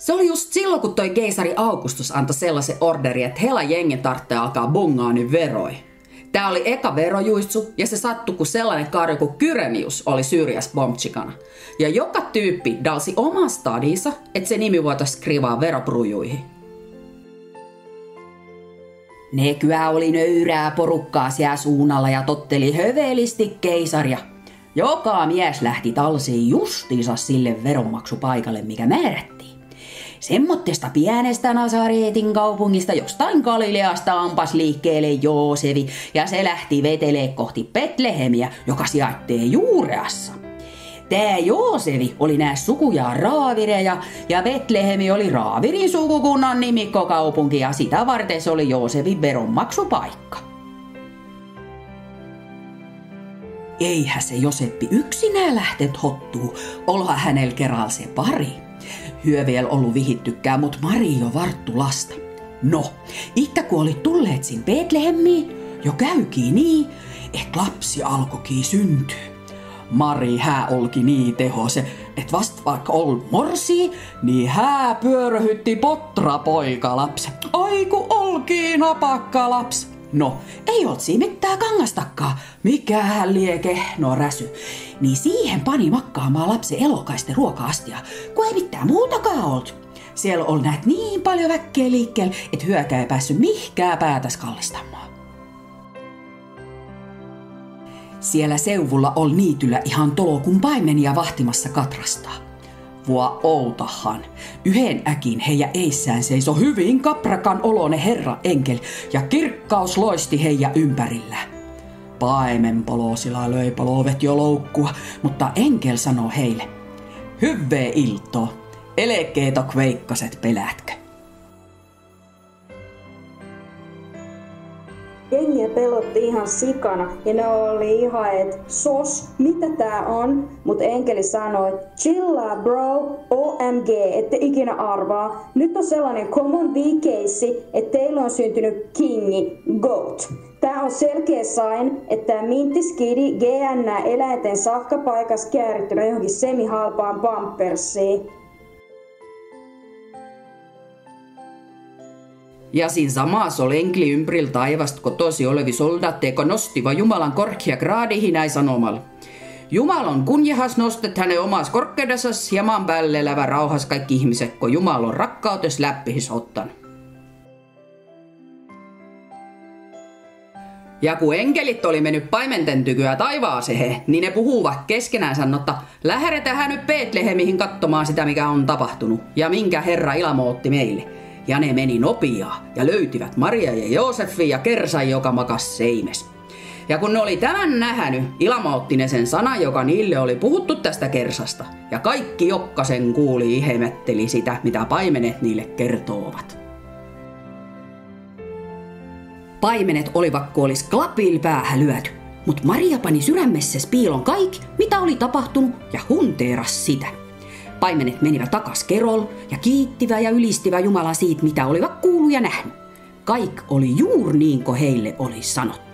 Se oli just silloin, kun toi keisari Augustus antoi sellaisen orderi, että hela jengen tarvitsee alkaa bongaa nyt veroi. Tää oli eka verojuissu ja se sattui, kun sellainen karjo kuin Kyrenius oli Syyriassa bombchikana. Ja joka tyyppi dalsi oman stadinsa, että se nimi voitaisiin skrivaa veroprujuihin. Nekyä oli nöyrää porukkaa siellä suunnalla ja totteli hövelisti keisaria. Joka mies lähti talsiin justiinsa sille veronmaksupaikalle, mikä määrättiin. Semmottesta pienestä Nasaretin kaupungista jostain Galileasta ampas liikkeelle Joosefi ja se lähti vetelee kohti Betlehemiä, joka sijaitsee Juureassa. Tää Joosefi oli nää sukujaan raavireja ja Betlehemi oli raavirin sukukunnan nimikkokaupunki ja sitä varten se oli Joosefin veronmaksupaikka. Eihän se Joseppi yksinään lähtet hottuu, olha hänellä kerralla se pari. Hyö vielä ollut vihittykään, mut Mari jo varttu lasta. No, ikkä kun oli tulleet sin Betlehemiin, jo käykii niin, et lapsi alkoikin syntyä. Mari hää olki niin tehose, et vast vaikka ol morsi, niin hää pyöröhytti potra poika lapsi. Aiku olki napakka lapsi. No, ei oltsi mitään kangastakaan, mikään lieke no räsy. Niin siihen pani makkaamaan lapsen elokaisten ruoka-astia, kun ei mitään muutakaan ollut. Siellä oli näet niin paljon väkkeä liikkeellä, et hyökä ei päässyt mihkään päätäs kallistamaan. Siellä seuvulla oli niityllä ihan tolokun paimenia vahtimassa katrastaa. Voa outahan. Yhden äkin heidän eissään seiso hyvin kaprakan olone herra enkel ja kirkkaus loisti heidän ympärillä. Paimenpolosilla löi polovet jo loukkua, mutta enkel sanoi heille: hyvää iltoa, elekeeto kveikkaset pelätkö. Jengiä pelotti ihan sikana ja ne oli ihan, että sos, mitä tää on? Mut enkeli sanoi, chillaa bro, OMG, ette ikinä arvaa. Nyt on sellainen common V-keissi, että teillä on syntynyt kingi, goat. Tää on selkeä sign, että tää minttiskidi GN eläinten safkapaikas käärittynä johonkin semihalpaan pampersiin. Ja siinä samassa oli enkeli ympärillä taivasta kotosi olevi soldaatteeko nostiva Jumalan korkea graadihin näin sanomalla. Jumalan kunniahas nostet hänen omassa korkeudessas ja maan päälle elävä rauhas kaikki ihmiset, kun Jumala on rakkautes läppihis ottanut. Ja kun enkelit oli mennyt paimenten tykyä taivaaseen, niin ne puhuvat keskenään sanotta, lähdetään nyt Betlehemihin katsomaan sitä, mikä on tapahtunut ja minkä Herra ilmootti meille. Ja ne meni nopeaa ja löytivät Maria ja Joosefin ja kersan, joka makas seimes. Ja kun ne oli tämän nähnyt, ilmootti ne sen sanan, joka niille oli puhuttu tästä kersasta. Ja kaikki jokkasen kuuli ihmetteli sitä, mitä paimenet niille kertoovat. Paimenet olivat kuin olis klapil päähän lyöty, mut Maria pani sydämessä piilon kaikki, mitä oli tapahtunut ja hunteeras sitä. Paimenet menivät takas kerol ja kiittivät ja ylistivät Jumalaa siitä, mitä olivat kuullut ja nähnyt. Kaik oli juuri niin kuin heille oli sanottu.